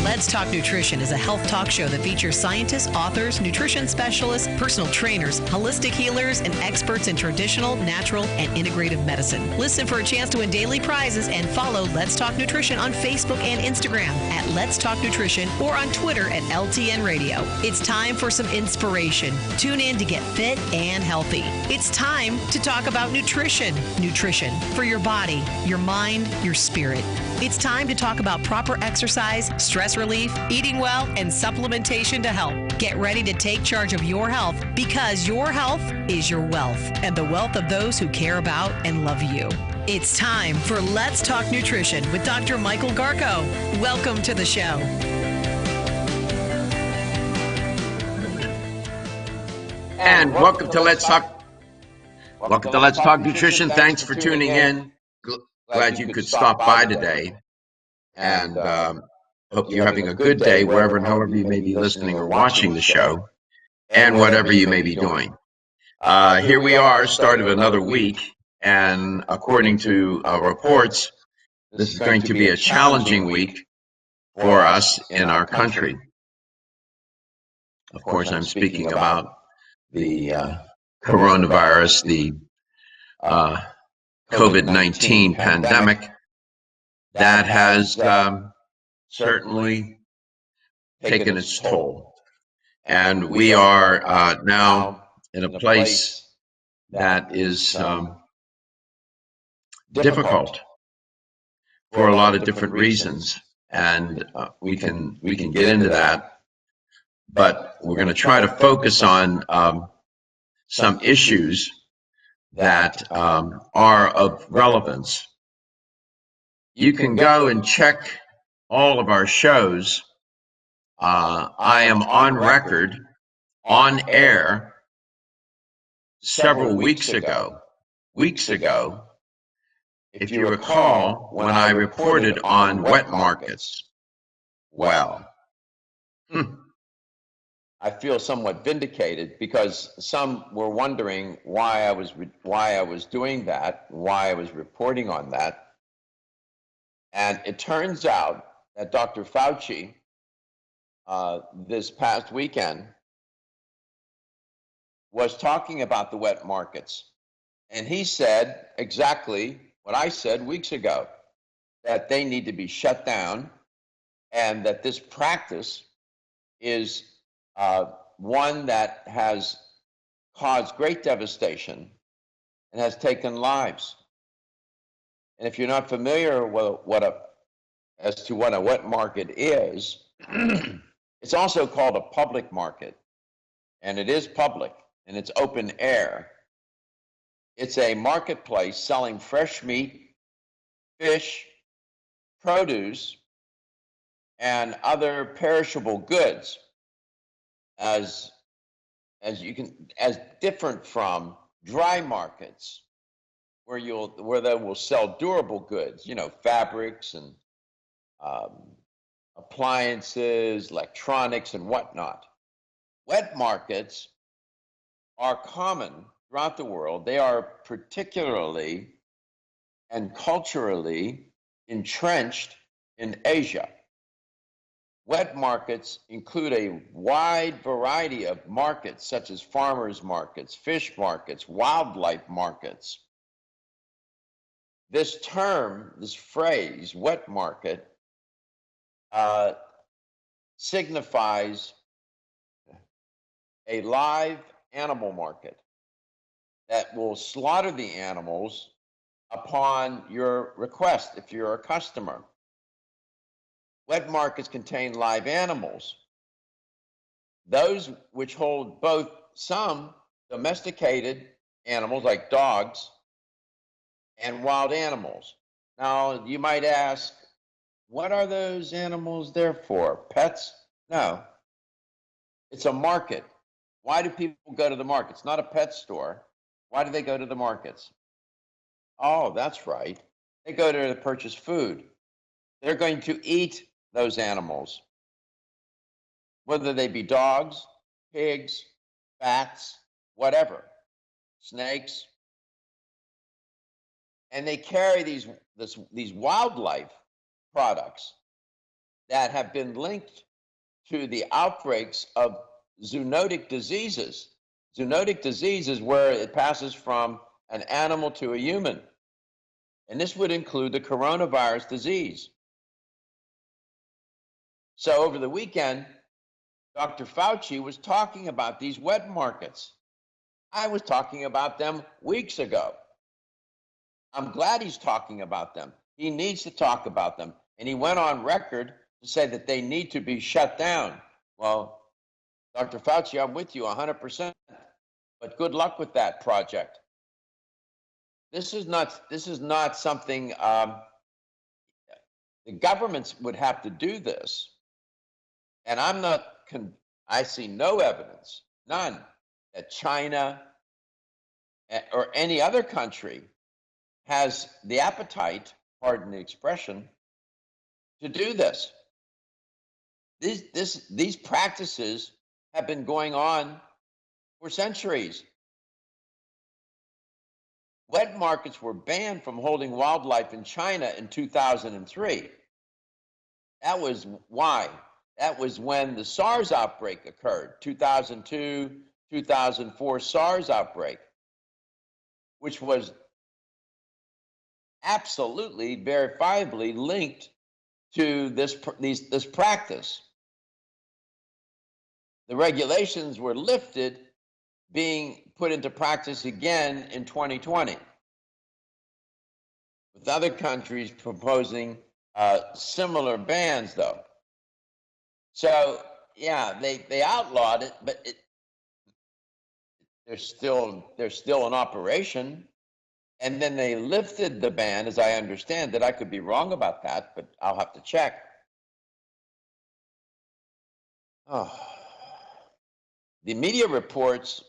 Let's Talk Nutrition is a health talk show that features scientists, authors, nutrition specialists, personal trainers, holistic healers, and experts in traditional, natural, and integrative medicine. Listen for a chance to win daily prizes and follow Let's Talk Nutrition on Facebook and Instagram at Let's Talk Nutrition or on Twitter at LTN Radio. It's time for some inspiration. Tune in to get fit and healthy. It's time to talk about nutrition. Nutrition for your body, your mind, your spirit. It's time to talk about proper exercise, stress relief, eating well, and supplementation to help. Get ready to take charge of your health because your health is your wealth and the wealth of those who care about and love you. It's time for Let's Talk Nutrition with Dr. Michael Garko. Welcome to the show. And welcome to Let's Talk. Welcome to Let's Talk Nutrition. Thanks for tuning in. Glad you could stop by today, and hope you're having a good day wherever and however you may be listening or watching the show, and whatever you may be doing. Here we are, start of another week, and according to reports, this is going to be a challenging week for us in our country. Of course, I'm speaking about the coronavirus, the COVID-19 pandemic that has certainly taken its toll. And we are now in a place that is difficult for a lot of different reasons. And we can get into that. But we're going to try to focus on some issues that are of relevance. You can go and check all of our shows. I am on record, on air, several weeks ago. If you recall, when I reported on wet markets, well, I feel somewhat vindicated because some were wondering why I was doing that, why I was reporting on that. And it turns out that Dr. Fauci, this past weekend, was talking about the wet markets. And he said exactly what I said weeks ago, that they need to be shut down and that this practice is one that has caused great devastation and has taken lives. And if you're not familiar with what a wet market is, it's also called a public market, and it is public and it's open air. It's a marketplace selling fresh meat, fish, produce, and other perishable goods, as different from dry markets where they will sell durable goods, fabrics and appliances, electronics, and whatnot. Wet markets are common throughout the world. They are particularly and culturally entrenched in Asia. Wet markets include a wide variety of markets, such as farmers markets, fish markets, wildlife markets. This term, this phrase, wet market, signifies a live animal market that will slaughter the animals upon your request if you're a customer. Wet markets contain live animals, those which hold both some domesticated animals like dogs and wild animals. Now, you might ask, what are those animals there for? Pets? No. It's a market. Why do people go to the market? It's not a pet store. Why do they go to the markets? Oh, that's right. They go there to purchase food. They're going to eat those animals, whether they be dogs, pigs, bats, whatever, snakes. And they carry these wildlife products that have been linked to the outbreaks of zoonotic diseases. Zoonotic disease is where it passes from an animal to a human. And this would include the coronavirus disease. So over the weekend, Dr. Fauci was talking about these wet markets. I was talking about them weeks ago. I'm glad he's talking about them. He needs to talk about them. And he went on record to say that they need to be shut down. Well, Dr. Fauci, I'm with you 100%, but good luck with that project. This is not something the governments would have to do this. And I see no evidence, none, that China or any other country has the appetite, pardon the expression, to do this. These practices have been going on for centuries. Wet markets were banned from holding wildlife in China in 2003. That was why. That was when the SARS outbreak occurred, 2002, 2004 SARS outbreak, which was absolutely verifiably linked to this practice. The regulations were lifted, being put into practice again in 2020, with other countries proposing similar bans, though. So, yeah, they outlawed it, but they're still in operation. And then they lifted the ban, as I understand it. I could be wrong about that, but I'll have to check. Oh. The media reports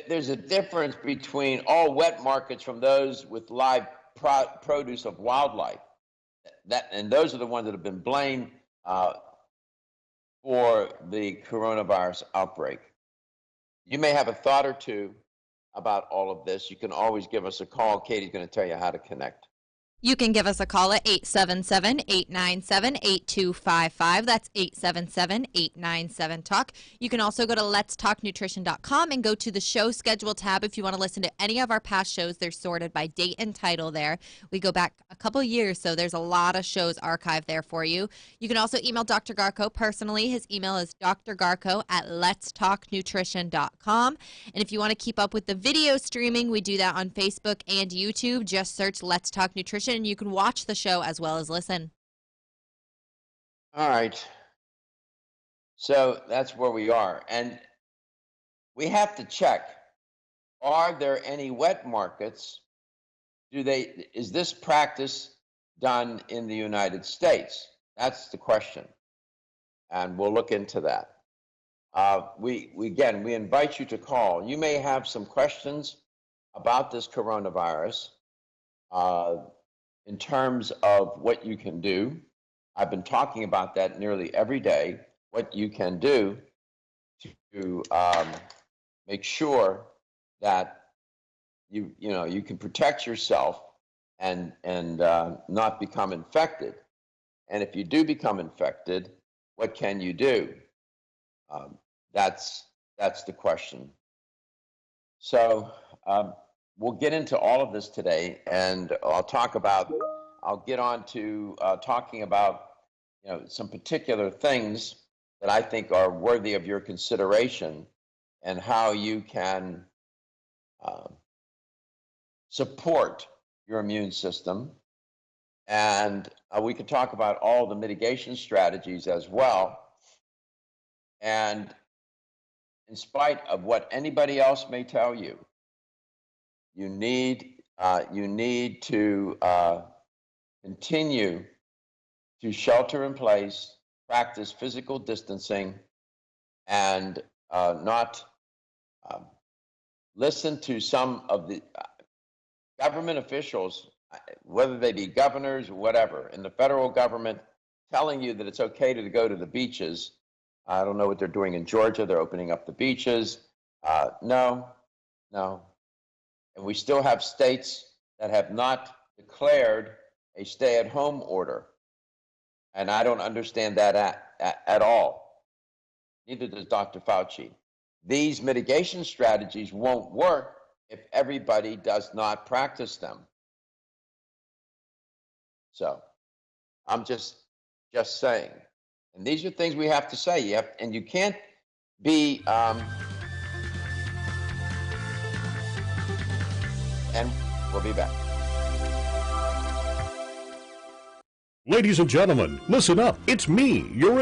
there's a difference between all wet markets from those with live produce of wildlife. And those are the ones that have been blamed for the coronavirus outbreak. You may have a thought or two about all of this. You can always give us a call. Katie's going to tell you how to connect. You can give us a call at 877-897-8255. That's 877-897-TALK. You can also go to letstalknutrition.com and go to the show schedule tab if you want to listen to any of our past shows. They're sorted by date and title there. We go back a couple years, so there's a lot of shows archived there for you. You can also email Dr. Garko personally. His email is drgarko@letstalknutrition.com. And if you want to keep up with the video streaming, we do that on Facebook and YouTube. Just search Let's Talk Nutrition. And you can watch the show as well as listen. All right. So that's where we are. And we have to check, are there any wet markets? Is this practice done in the United States? That's the question. And we'll look into that. We invite you to call. You may have some questions about this coronavirus. In terms of what you can do. I've been talking about that nearly every day, what you can do to make sure that you can protect yourself and not become infected. And if you do become infected, what can you do? That's the question. So we'll get into all of this today, and I'll get on to talking about some particular things that I think are worthy of your consideration and how you can support your immune system. And we can talk about all the mitigation strategies as well. And in spite of what anybody else may tell you, you need to continue to shelter in place, practice physical distancing, and not listen to some of the government officials, whether they be governors or whatever, in the federal government, telling you that it's okay to go to the beaches. I don't know what they're doing in Georgia. They're opening up the beaches. No. And we still have states that have not declared a stay-at-home order. And I don't understand that at all. Neither does Dr. Fauci. These mitigation strategies won't work if everybody does not practice them. So I'm just saying. And these are things we have to say. And you can't be, and we'll be back. Ladies and gentlemen, listen up. It's me, your